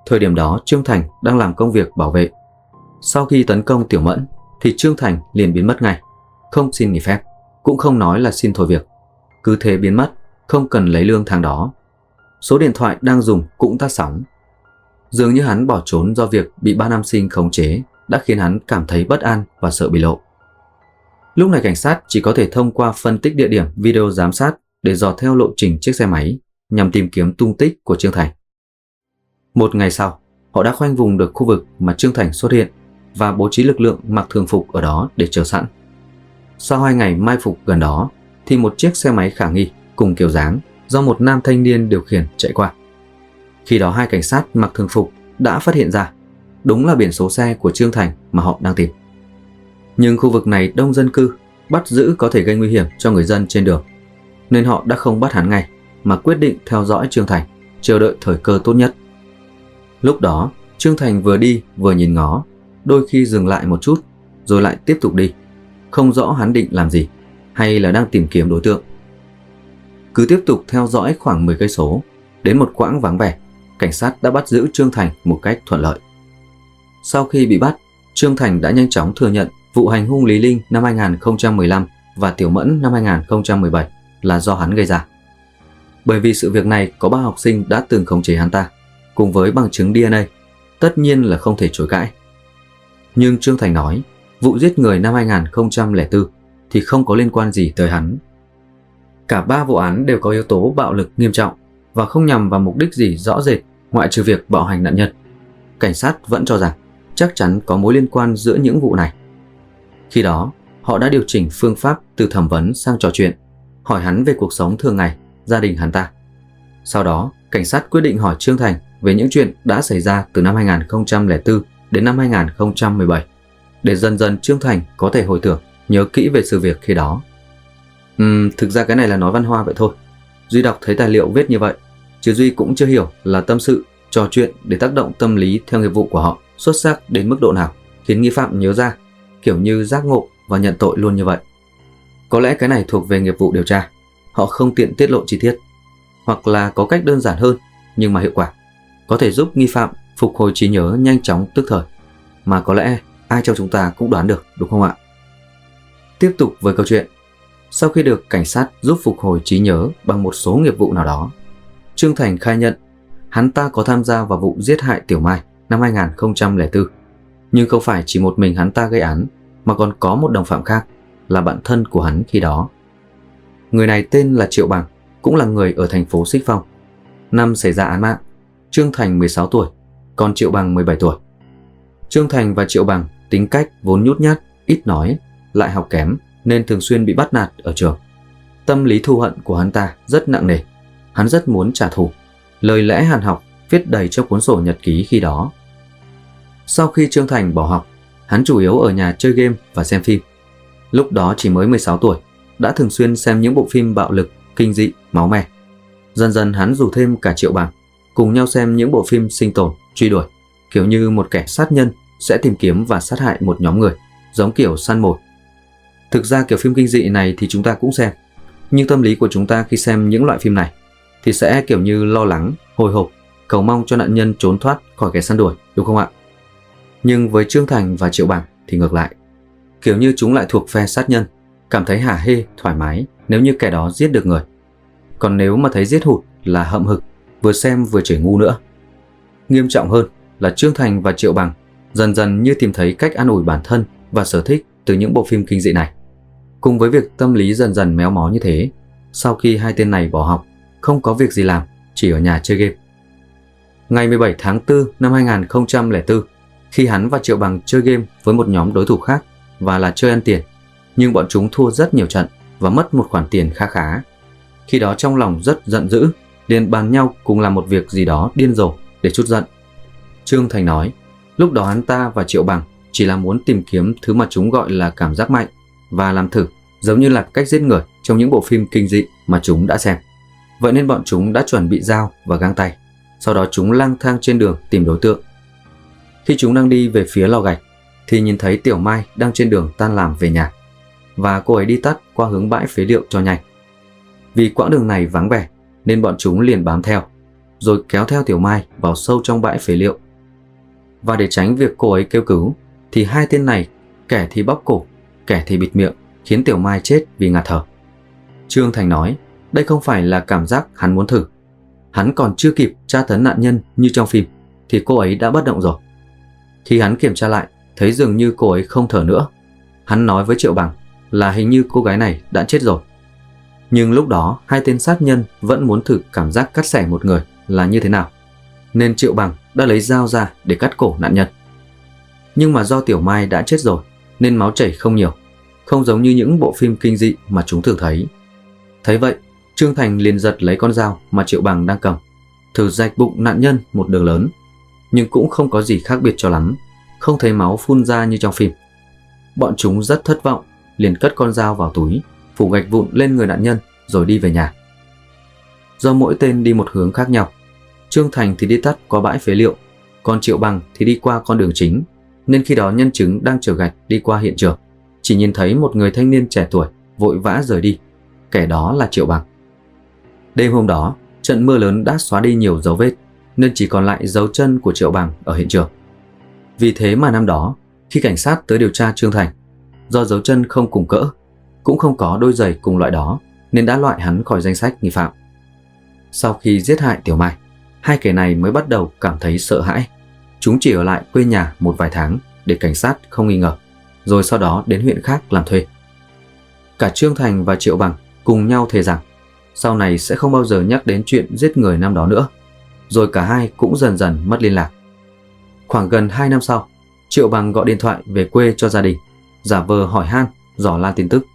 Thời điểm đó Trương Thành đang làm công việc bảo vệ. Sau khi tấn công Tiểu Mẫn thì Trương Thành liền biến mất ngay, không xin nghỉ phép, cũng không nói là xin thôi việc. Cứ thế biến mất, không cần lấy lương tháng đó. Số điện thoại đang dùng cũng tắt sóng. Dường như hắn bỏ trốn do việc bị 3 nam sinh khống chế đã khiến hắn cảm thấy bất an và sợ bị lộ. Lúc này cảnh sát chỉ có thể thông qua phân tích địa điểm video giám sát để dò theo lộ trình chiếc xe máy nhằm tìm kiếm tung tích của Trương Thành. Một ngày sau, họ đã khoanh vùng được khu vực mà Trương Thành xuất hiện và bố trí lực lượng mặc thường phục ở đó để chờ sẵn. Sau 2 ngày mai phục gần đó thì một chiếc xe máy khả nghi cùng kiểu dáng do một nam thanh niên điều khiển chạy qua. Khi đó 2 cảnh sát mặc thường phục đã phát hiện ra đúng là biển số xe của Trương Thành mà họ đang tìm. Nhưng khu vực này đông dân cư, bắt giữ có thể gây nguy hiểm cho người dân trên đường, nên họ đã không bắt hắn ngay mà quyết định theo dõi Trương Thành, chờ đợi thời cơ tốt nhất. Lúc đó Trương Thành vừa đi vừa nhìn ngó, đôi khi dừng lại một chút rồi lại tiếp tục đi, không rõ hắn định làm gì hay là đang tìm kiếm đối tượng. Cứ tiếp tục theo dõi khoảng 10 cây số, đến một quãng vắng vẻ, cảnh sát đã bắt giữ Trương Thành một cách thuận lợi. Sau khi bị bắt, Trương Thành đã nhanh chóng thừa nhận vụ hành hung Lý Linh năm 2015 và Tiểu Mẫn năm 2017 là do hắn gây ra. Bởi vì sự việc này có 3 học sinh đã từng khống chế hắn ta, cùng với bằng chứng DNA, tất nhiên là không thể chối cãi. Nhưng Trương Thành nói, vụ giết người năm 2004 thì không có liên quan gì tới hắn. Cả 3 vụ án đều có yếu tố bạo lực nghiêm trọng và không nhằm vào mục đích gì rõ rệt ngoại trừ việc bạo hành nạn nhân. Cảnh sát vẫn cho rằng chắc chắn có mối liên quan giữa những vụ này. Khi đó, họ đã điều chỉnh phương pháp từ thẩm vấn sang trò chuyện, hỏi hắn về cuộc sống thường ngày, gia đình hắn ta. Sau đó, cảnh sát quyết định hỏi Trương Thành về những chuyện đã xảy ra từ năm 2004 đến năm 2017, để dần dần Trương Thành có thể hồi tưởng, nhớ kỹ về sự việc khi đó. Thực ra cái này là nói văn hoa vậy thôi. Duy đọc thấy tài liệu viết như vậy, chứ Duy cũng chưa hiểu là tâm sự, trò chuyện để tác động tâm lý theo nghiệp vụ của họ xuất sắc đến mức độ nào khiến nghi phạm nhớ ra, kiểu như giác ngộ và nhận tội luôn như vậy. Có lẽ cái này thuộc về nghiệp vụ điều tra, họ không tiện tiết lộ chi tiết. Hoặc là có cách đơn giản hơn nhưng mà hiệu quả, có thể giúp nghi phạm phục hồi trí nhớ nhanh chóng tức thời, mà có lẽ ai trong chúng ta cũng đoán được, đúng không ạ? Tiếp tục với câu chuyện. Sau khi được cảnh sát giúp phục hồi trí nhớ bằng một số nghiệp vụ nào đó, Trương Thành khai nhận hắn ta có tham gia vào vụ giết hại Tiểu Mai năm 2004. Nhưng không phải chỉ một mình hắn ta gây án, mà còn có một đồng phạm khác là bạn thân của hắn khi đó. Người này tên là Triệu Bằng, cũng là người ở thành phố Xích Phong. Năm xảy ra án mạng, Trương Thành 16 tuổi, còn Triệu Bằng 17 tuổi. Trương Thành và Triệu Bằng tính cách vốn nhút nhát, ít nói, lại học kém nên thường xuyên bị bắt nạt ở trường. Tâm lý thù hận của hắn ta rất nặng nề, hắn rất muốn trả thù. Lời lẽ hàn học viết đầy trong cuốn sổ nhật ký khi đó. Sau khi Trương Thành bỏ học, hắn chủ yếu ở nhà chơi game và xem phim. Lúc đó chỉ mới 16 tuổi, đã thường xuyên xem những bộ phim bạo lực, kinh dị, máu me. Dần dần hắn rủ thêm cả Triệu Bằng, cùng nhau xem những bộ phim sinh tồn, truy đuổi, kiểu như một kẻ sát nhân sẽ tìm kiếm và sát hại một nhóm người, giống kiểu săn mồi. Thực ra kiểu phim kinh dị này thì chúng ta cũng xem, nhưng tâm lý của chúng ta khi xem những loại phim này thì sẽ kiểu như lo lắng, hồi hộp, cầu mong cho nạn nhân trốn thoát khỏi kẻ săn đuổi, đúng không ạ? Nhưng với Trương Thành và Triệu Bằng thì ngược lại, kiểu như chúng lại thuộc phe sát nhân, cảm thấy hả hê, thoải mái nếu như kẻ đó giết được người. Còn nếu mà thấy giết hụt là hậm hực, vừa xem vừa chửi ngu nữa. Nghiêm trọng hơn là Trương Thành và Triệu Bằng dần dần như tìm thấy cách an ủi bản thân và sở thích từ những bộ phim kinh dị này. Cùng với việc tâm lý dần dần méo mó như thế, sau khi hai tên này bỏ học, không có việc gì làm, chỉ ở nhà chơi game. Ngày 17 tháng 4 năm 2004, khi hắn và Triệu Bằng chơi game với một nhóm đối thủ khác và là chơi ăn tiền, nhưng bọn chúng thua rất nhiều trận và mất một khoản tiền khá khá. Khi đó trong lòng rất giận dữ, liền bàn nhau cùng làm một việc gì đó điên rồ để trút giận. Trương Thành nói, lúc đó hắn ta và Triệu Bằng chỉ là muốn tìm kiếm thứ mà chúng gọi là cảm giác mạnh và làm thử, giống như là cách giết người trong những bộ phim kinh dị mà chúng đã xem. Vậy nên bọn chúng đã chuẩn bị dao và găng tay. Sau đó chúng lang thang trên đường tìm đối tượng. Khi chúng đang đi về phía lò gạch thì nhìn thấy Tiểu Mai đang trên đường tan làm về nhà, và cô ấy đi tắt qua hướng bãi phế liệu cho nhanh. Vì quãng đường này vắng vẻ nên bọn chúng liền bám theo, rồi kéo theo Tiểu Mai vào sâu trong bãi phế liệu. Và để tránh việc cô ấy kêu cứu thì hai tên này, kẻ thì bóp cổ, kẻ thì bịt miệng, khiến Tiểu Mai chết vì ngạt thở. Trương Thành nói đây không phải là cảm giác hắn muốn thử. Hắn còn chưa kịp tra tấn nạn nhân như trong phim thì cô ấy đã bất động rồi. Khi hắn kiểm tra lại, thấy dường như cô ấy không thở nữa. Hắn nói với Triệu Bằng là hình như cô gái này đã chết rồi. Nhưng lúc đó hai tên sát nhân vẫn muốn thử cảm giác cắt xẻ một người là như thế nào, nên Triệu Bằng đã lấy dao ra để cắt cổ nạn nhân. Nhưng mà do Tiểu Mai đã chết rồi nên máu chảy không nhiều, không giống như những bộ phim kinh dị mà chúng thường thấy. Thấy vậy, Trương Thành liền giật lấy con dao mà Triệu Bằng đang cầm, thử rạch bụng nạn nhân một đường lớn, nhưng cũng không có gì khác biệt cho lắm, không thấy máu phun ra như trong phim. Bọn chúng rất thất vọng, liền cất con dao vào túi, phủ gạch vụn lên người nạn nhân rồi đi về nhà. Do mỗi tên đi một hướng khác nhau, Trương Thành thì đi tắt qua bãi phế liệu, còn Triệu Bằng thì đi qua con đường chính, nên khi đó nhân chứng đang chở gạch đi qua hiện trường chỉ nhìn thấy một người thanh niên trẻ tuổi vội vã rời đi, kẻ đó là Triệu Bằng. Đêm hôm đó, trận mưa lớn đã xóa đi nhiều dấu vết, nên chỉ còn lại dấu chân của Triệu Bằng ở hiện trường. Vì thế mà năm đó, khi cảnh sát tới điều tra Trương Thành, do dấu chân không cùng cỡ, cũng không có đôi giày cùng loại đó, nên đã loại hắn khỏi danh sách nghi phạm. Sau khi giết hại Tiểu Mai, hai kẻ này mới bắt đầu cảm thấy sợ hãi. Chúng chỉ ở lại quê nhà một vài tháng để cảnh sát không nghi ngờ, rồi sau đó đến huyện khác làm thuê. Cả Trương Thành và Triệu Bằng cùng nhau thề rằng sau này sẽ không bao giờ nhắc đến chuyện giết người năm đó nữa, rồi cả hai cũng dần dần mất liên lạc. Khoảng gần 2 năm sau, Triệu Bằng gọi điện thoại về quê cho gia đình, giả vờ hỏi han, dò la tin tức.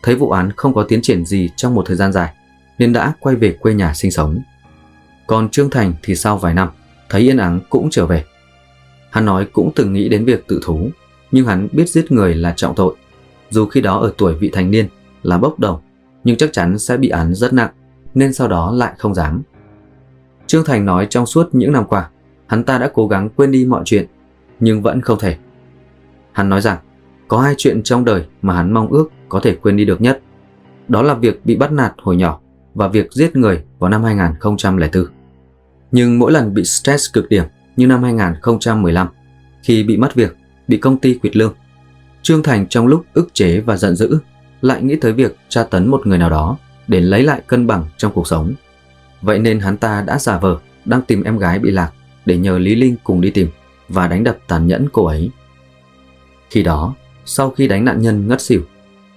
Thấy vụ án không có tiến triển gì trong một thời gian dài, nên đã quay về quê nhà sinh sống. Còn Trương Thành thì sau vài năm, thấy yên ắng cũng trở về. Hắn nói cũng từng nghĩ đến việc tự thú, nhưng hắn biết giết người là trọng tội. Dù khi đó ở tuổi vị thành niên là bốc đồng, nhưng chắc chắn sẽ bị án rất nặng, nên sau đó lại không dám. Trương Thành nói trong suốt những năm qua, hắn ta đã cố gắng quên đi mọi chuyện, nhưng vẫn không thể. Hắn nói rằng có hai chuyện trong đời mà hắn mong ước có thể quên đi được nhất. Đó là việc bị bắt nạt hồi nhỏ và việc giết người vào năm 2004. Nhưng mỗi lần bị stress cực điểm như năm 2015, khi bị mất việc, bị công ty quỵt lương, Trương Thành trong lúc ức chế và giận dữ lại nghĩ tới việc tra tấn một người nào đó để lấy lại cân bằng trong cuộc sống. Vậy nên hắn ta đã giả vờ đang tìm em gái bị lạc để nhờ Lý Linh cùng đi tìm và đánh đập tàn nhẫn cô ấy. Khi đó, sau khi đánh nạn nhân ngất xỉu,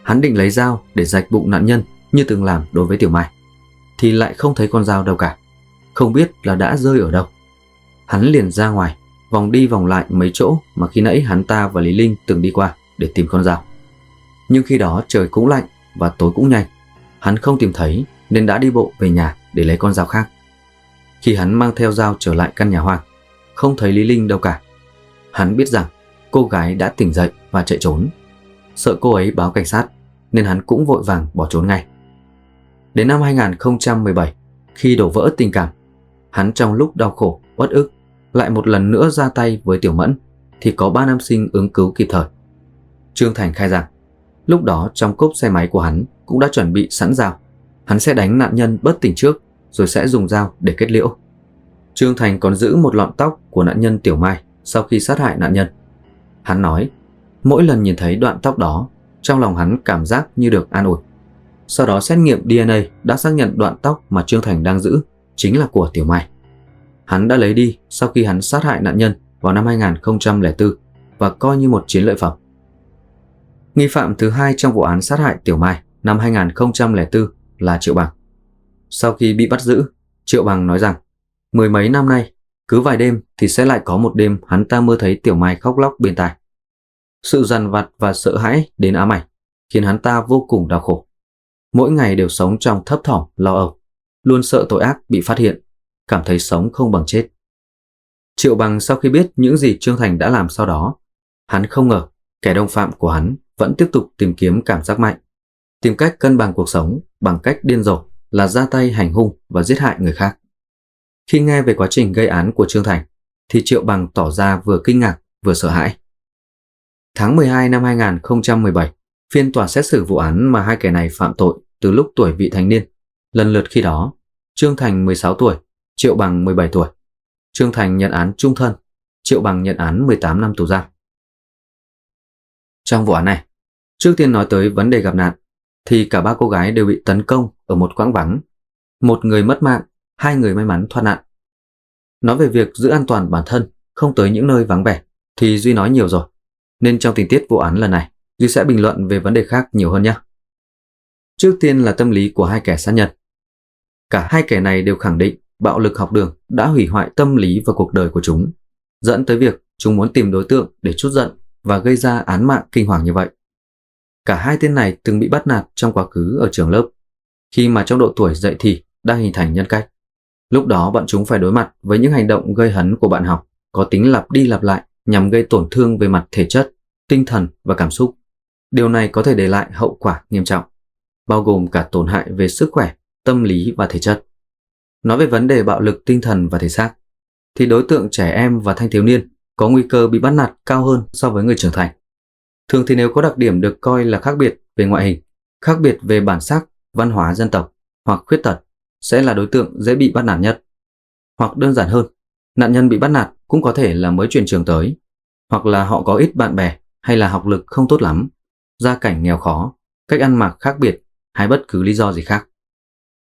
hắn định lấy dao để rạch bụng nạn nhân như từng làm đối với Tiểu Mai, thì lại không thấy con dao đâu cả, không biết là đã rơi ở đâu. Hắn liền ra ngoài, vòng đi vòng lại mấy chỗ mà khi nãy hắn ta và Lý Linh từng đi qua để tìm con dao. Nhưng khi đó trời cũng lạnh và tối cũng nhanh, hắn không tìm thấy nên đã đi bộ về nhà để lấy con dao khác. Khi hắn mang theo dao trở lại căn nhà hoang, không thấy Lý Linh đâu cả. Hắn biết rằng cô gái đã tỉnh dậy và chạy trốn. Sợ cô ấy báo cảnh sát nên hắn cũng vội vàng bỏ trốn ngay. Đến năm 2017, khi đổ vỡ tình cảm, hắn trong lúc đau khổ, uất ức lại một lần nữa ra tay với Tiểu Mẫn thì có 3 nam sinh ứng cứu kịp thời. Trương Thành khai rằng Lúc đó trong cốp xe máy của hắn cũng đã chuẩn bị sẵn dao. Hắn sẽ đánh nạn nhân bất tỉnh trước, rồi sẽ dùng dao để kết liễu. Trương Thành còn giữ một lọn tóc của nạn nhân Tiểu Mai sau khi sát hại nạn nhân. Hắn nói, mỗi lần nhìn thấy đoạn tóc đó, trong lòng hắn cảm giác như được an ủi. Sau đó xét nghiệm DNA đã xác nhận đoạn tóc mà Trương Thành đang giữ chính là của Tiểu Mai. Hắn đã lấy đi sau khi hắn sát hại nạn nhân vào năm 2004 và coi như một chiến lợi phẩm. Nghi phạm thứ hai trong vụ án sát hại Tiểu Mai năm 2004 là Triệu Bằng. Sau khi bị bắt giữ, Triệu Bằng nói rằng mười mấy năm nay, cứ vài đêm thì sẽ lại có một đêm hắn ta mơ thấy Tiểu Mai khóc lóc bên tai. Sự dằn vặt và sợ hãi đến ám ảnh khiến hắn ta vô cùng đau khổ. Mỗi ngày đều sống trong thấp thỏm lo âu, luôn sợ tội ác bị phát hiện, cảm thấy sống không bằng chết. Triệu Bằng sau khi biết những gì Trương Thành đã làm sau đó, hắn không ngờ kẻ đồng phạm của hắn vẫn tiếp tục tìm kiếm cảm giác mạnh, tìm cách cân bằng cuộc sống bằng cách điên rồ là ra tay hành hung và giết hại người khác. Khi nghe về quá trình gây án của Trương Thành, thì Triệu Bằng tỏ ra vừa kinh ngạc vừa sợ hãi. Tháng 12 năm 2017, phiên tòa xét xử vụ án mà hai kẻ này phạm tội từ lúc tuổi vị thành niên. Lần lượt khi đó, Trương Thành 16 tuổi, Triệu Bằng 17 tuổi. Trương Thành nhận án chung thân, Triệu Bằng nhận án 18 năm tù giam. Trong vụ án này, trước tiên nói tới vấn đề gặp nạn, thì cả ba cô gái đều bị tấn công ở một quãng vắng. Một người mất mạng, hai người may mắn thoát nạn. Nói về việc giữ an toàn bản thân, không tới những nơi vắng vẻ, thì Duy nói nhiều rồi. Nên trong tình tiết vụ án lần này, Duy sẽ bình luận về vấn đề khác nhiều hơn nhé. Trước tiên là tâm lý của hai kẻ sát nhân. Cả hai kẻ này đều khẳng định bạo lực học đường đã hủy hoại tâm lý và cuộc đời của chúng, dẫn tới việc chúng muốn tìm đối tượng để trút giận và gây ra án mạng kinh hoàng như vậy. Cả hai tên này từng bị bắt nạt trong quá khứ ở trường lớp, khi mà trong độ tuổi dậy thì đang hình thành nhân cách. Lúc đó bọn chúng phải đối mặt với những hành động gây hấn của bạn học có tính lặp đi lặp lại nhằm gây tổn thương về mặt thể chất, tinh thần và cảm xúc. Điều này có thể để lại hậu quả nghiêm trọng, bao gồm cả tổn hại về sức khỏe, tâm lý và thể chất. Nói về vấn đề bạo lực tinh thần và thể xác, thì đối tượng trẻ em và thanh thiếu niên có nguy cơ bị bắt nạt cao hơn so với người trưởng thành. Thường thì nếu có đặc điểm được coi là khác biệt về ngoại hình, khác biệt về bản sắc, văn hóa dân tộc hoặc khuyết tật sẽ là đối tượng dễ bị bắt nạt nhất. Hoặc đơn giản hơn, nạn nhân bị bắt nạt cũng có thể là mới chuyển trường tới, hoặc là họ có ít bạn bè hay là học lực không tốt lắm, gia cảnh nghèo khó, cách ăn mặc khác biệt hay bất cứ lý do gì khác.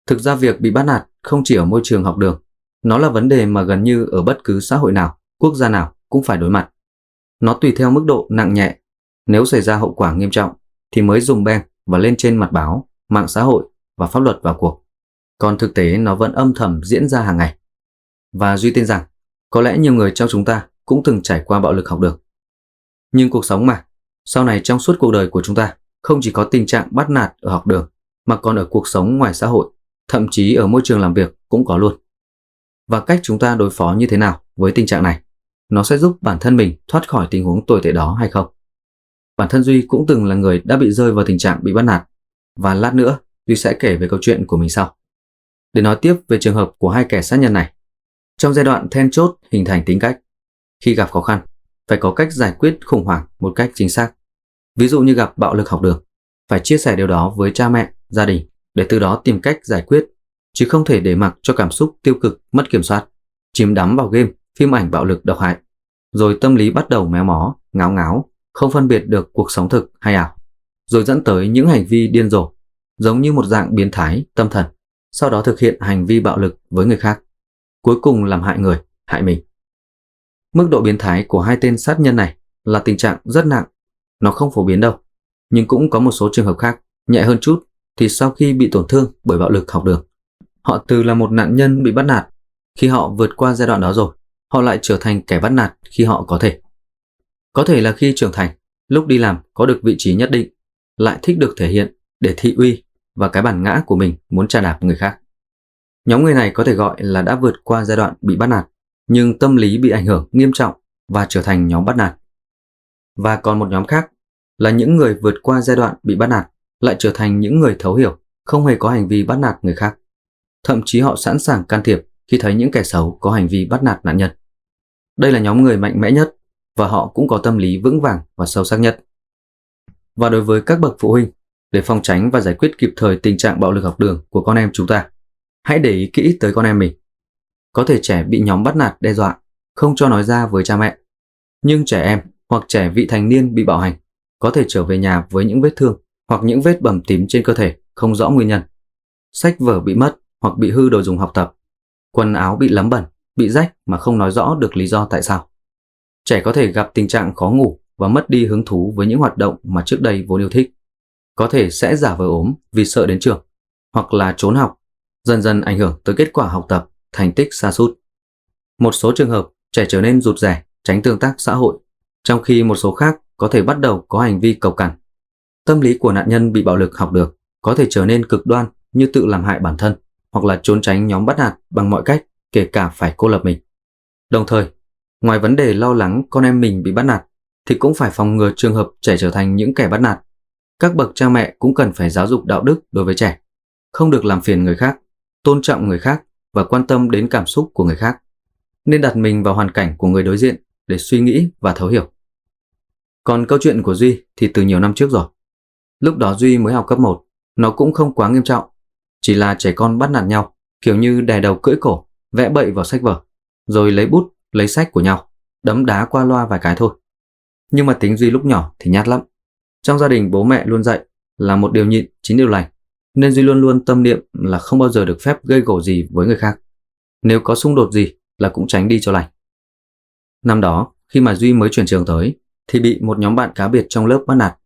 Thực ra việc bị bắt nạt không chỉ ở môi trường học đường, nó là vấn đề mà gần như ở bất cứ xã hội nào, quốc gia nào cũng phải đối mặt. Nó tùy theo mức độ nặng nhẹ. Nếu xảy ra hậu quả nghiêm trọng thì mới dùng beng và lên trên mặt báo, mạng xã hội và pháp luật vào cuộc. Còn thực tế nó vẫn âm thầm diễn ra hàng ngày. Và Duy tin rằng có lẽ nhiều người trong chúng ta cũng từng trải qua bạo lực học đường. Nhưng cuộc sống mà, sau này trong suốt cuộc đời của chúng ta không chỉ có tình trạng bắt nạt ở học đường mà còn ở cuộc sống ngoài xã hội, thậm chí ở môi trường làm việc cũng có luôn. Và cách chúng ta đối phó như thế nào với tình trạng này, nó sẽ giúp bản thân mình thoát khỏi tình huống tồi tệ đó hay không? Bản thân Duy cũng từng là người đã bị rơi vào tình trạng bị bắt nạt, và lát nữa Duy sẽ kể về câu chuyện của mình sau. Để nói tiếp về trường hợp của hai kẻ sát nhân này, trong giai đoạn then chốt hình thành tính cách, khi gặp khó khăn, phải có cách giải quyết khủng hoảng một cách chính xác. Ví dụ như gặp bạo lực học đường, phải chia sẻ điều đó với cha mẹ, gia đình để từ đó tìm cách giải quyết, chứ không thể để mặc cho cảm xúc tiêu cực mất kiểm soát, chìm đắm vào game, phim ảnh bạo lực độc hại, rồi tâm lý bắt đầu méo mó, ngáo ngáo, không phân biệt được cuộc sống thực hay ảo, rồi dẫn tới những hành vi điên rồ, giống như một dạng biến thái, tâm thần, sau đó thực hiện hành vi bạo lực với người khác, cuối cùng làm hại người, hại mình. Mức độ biến thái của hai tên sát nhân này là tình trạng rất nặng, nó không phổ biến đâu, nhưng cũng có một số trường hợp khác, nhẹ hơn chút, thì sau khi bị tổn thương bởi bạo lực học đường, họ từ là một nạn nhân bị bắt nạt, khi họ vượt qua giai đoạn đó rồi, họ lại trở thành kẻ bắt nạt khi họ có thể. Có thể là khi trưởng thành, lúc đi làm có được vị trí nhất định, lại thích được thể hiện để thị uy và cái bản ngã của mình muốn chà đạp người khác. Nhóm người này có thể gọi là đã vượt qua giai đoạn bị bắt nạt, nhưng tâm lý bị ảnh hưởng nghiêm trọng và trở thành nhóm bắt nạt. Và còn một nhóm khác là những người vượt qua giai đoạn bị bắt nạt, lại trở thành những người thấu hiểu, không hề có hành vi bắt nạt người khác. Thậm chí họ sẵn sàng can thiệp khi thấy những kẻ xấu có hành vi bắt nạt nạn nhân. Đây là nhóm người mạnh mẽ nhất, và họ cũng có tâm lý vững vàng và sâu sắc nhất. Và đối với các bậc phụ huynh, để phòng tránh và giải quyết kịp thời tình trạng bạo lực học đường của con em chúng ta, hãy để ý kỹ tới con em mình. Có thể trẻ bị nhóm bắt nạt đe dọa, không cho nói ra với cha mẹ. Nhưng trẻ em hoặc trẻ vị thành niên bị bạo hành có thể trở về nhà với những vết thương hoặc những vết bầm tím trên cơ thể không rõ nguyên nhân. Sách vở bị mất hoặc bị hư đồ dùng học tập. Quần áo bị lấm bẩn, bị rách mà không nói rõ được lý do tại sao. Trẻ có thể gặp tình trạng khó ngủ và mất đi hứng thú với những hoạt động mà trước đây vốn yêu thích. Có thể sẽ giả vờ ốm vì sợ đến trường, hoặc là trốn học, dần dần ảnh hưởng tới kết quả học tập, thành tích sa sút. Một số trường hợp, trẻ trở nên rụt rè, tránh tương tác xã hội, trong khi một số khác có thể bắt đầu có hành vi cộc cằn. Tâm lý của nạn nhân bị bạo lực học đường có thể trở nên cực đoan như tự làm hại bản thân, hoặc là trốn tránh nhóm bắt nạt bằng mọi cách, kể cả phải cô lập mình. Đồng thời, ngoài vấn đề lo lắng con em mình bị bắt nạt, thì cũng phải phòng ngừa trường hợp trẻ trở thành những kẻ bắt nạt. Các bậc cha mẹ cũng cần phải giáo dục đạo đức đối với trẻ, không được làm phiền người khác, tôn trọng người khác và quan tâm đến cảm xúc của người khác. Nên đặt mình vào hoàn cảnh của người đối diện để suy nghĩ và thấu hiểu. Còn câu chuyện của Duy thì từ nhiều năm trước rồi. Lúc đó Duy mới học cấp 1, nó cũng không quá nghiêm trọng. Chỉ là trẻ con bắt nạt nhau, kiểu như đè đầu cưỡi cổ, vẽ bậy vào sách vở, rồi lấy bút, lấy sách của nhau, đấm đá qua loa vài cái thôi. Nhưng mà tính Duy lúc nhỏ thì nhát lắm. Trong gia đình bố mẹ luôn dạy là một điều nhịn, 9 điều lành, nên Duy luôn luôn tâm niệm là không bao giờ được phép gây gổ gì với người khác. Nếu có xung đột gì là cũng tránh đi cho lành. Năm đó, khi mà Duy mới chuyển trường tới, thì bị một nhóm bạn cá biệt trong lớp bắt nạt.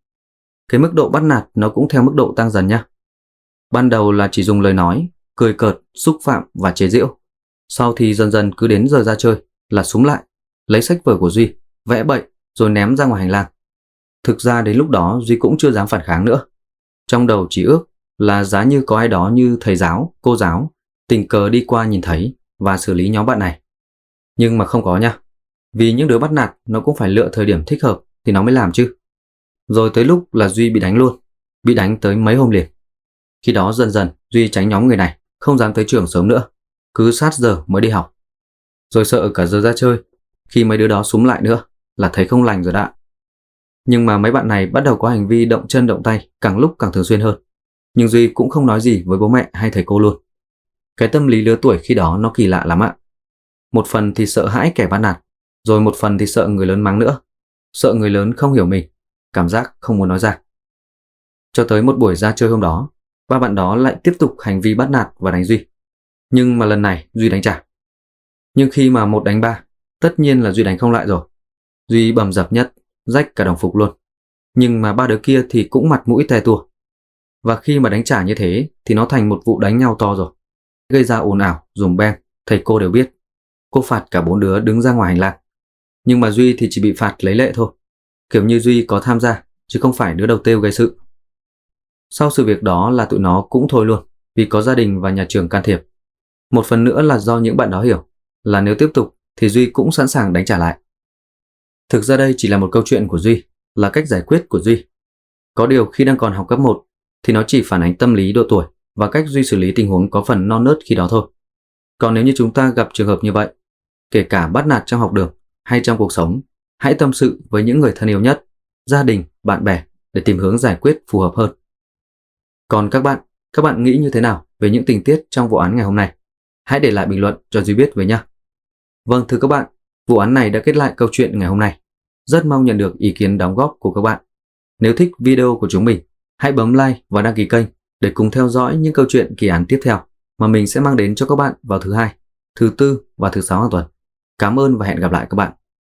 Cái mức độ bắt nạt nó cũng theo mức độ tăng dần nha. Ban đầu là chỉ dùng lời nói, cười cợt, xúc phạm và chế giễu. Sau thì dần dần cứ đến giờ ra chơi là xúm lại, lấy sách vở của Duy, vẽ bậy rồi ném ra ngoài hành lang. Thực ra đến lúc đó Duy cũng chưa dám phản kháng nữa. Trong đầu chỉ ước là giá như có ai đó như thầy giáo, cô giáo, tình cờ đi qua nhìn thấy và xử lý nhóm bạn này. Nhưng mà không có nha. Vì những đứa bắt nạt nó cũng phải lựa thời điểm thích hợp thì nó mới làm chứ. Rồi tới lúc là Duy bị đánh luôn, bị đánh tới mấy hôm liền. Khi đó dần dần Duy tránh nhóm người này, không dám tới trường sớm nữa, cứ sát giờ mới đi học. Rồi sợ cả giờ ra chơi, khi mấy đứa đó xúm lại nữa là thấy không lành rồi đã. Nhưng mà mấy bạn này bắt đầu có hành vi động chân động tay càng lúc càng thường xuyên hơn. Nhưng Duy cũng không nói gì với bố mẹ hay thầy cô luôn. Cái tâm lý lứa tuổi khi đó nó kỳ lạ lắm ạ. Một phần thì sợ hãi kẻ bắt nạt, rồi một phần thì sợ người lớn mắng nữa. Sợ người lớn không hiểu mình, cảm giác không muốn nói ra. Cho tới một buổi ra chơi hôm đó, ba bạn đó lại tiếp tục hành vi bắt nạt và đánh Duy. Nhưng mà lần này Duy đánh trả. Nhưng khi mà 1 đánh 3, tất nhiên là Duy đánh không lại rồi. Duy bầm dập nhất, rách cả đồng phục luôn. Nhưng mà ba đứa kia thì cũng mặt mũi te tua. Và khi mà đánh trả như thế thì nó thành một vụ đánh nhau to rồi. Gây ra ồn ào, dùm beng, thầy cô đều biết. Cô phạt cả 4 đứa đứng ra ngoài hành lang. Nhưng mà Duy thì chỉ bị phạt lấy lệ thôi. Kiểu như Duy có tham gia, chứ không phải đứa đầu têu gây sự. Sau sự việc đó là tụi nó cũng thôi luôn, vì có gia đình và nhà trường can thiệp. Một phần nữa là do những bạn đó hiểu là nếu tiếp tục thì Duy cũng sẵn sàng đánh trả lại. Thực ra đây chỉ là một câu chuyện của Duy, là cách giải quyết của Duy. Có điều khi đang còn học cấp 1 thì nó chỉ phản ánh tâm lý độ tuổi và cách Duy xử lý tình huống có phần non nớt khi đó thôi. Còn nếu như chúng ta gặp trường hợp như vậy, kể cả bắt nạt trong học đường hay trong cuộc sống, hãy tâm sự với những người thân yêu nhất, gia đình, bạn bè để tìm hướng giải quyết phù hợp hơn. Còn các bạn nghĩ như thế nào về những tình tiết trong vụ án ngày hôm nay? Hãy để lại bình luận cho Duy biết với nhé. Vâng thưa các bạn, vụ án này đã kết lại câu chuyện ngày hôm nay. Rất mong nhận được ý kiến đóng góp của các bạn. Nếu thích video của chúng mình, hãy bấm like và đăng ký kênh để cùng theo dõi những câu chuyện kỳ án tiếp theo mà mình sẽ mang đến cho các bạn vào thứ Hai, thứ Tư và thứ Sáu hàng tuần. Cảm ơn và hẹn gặp lại các bạn.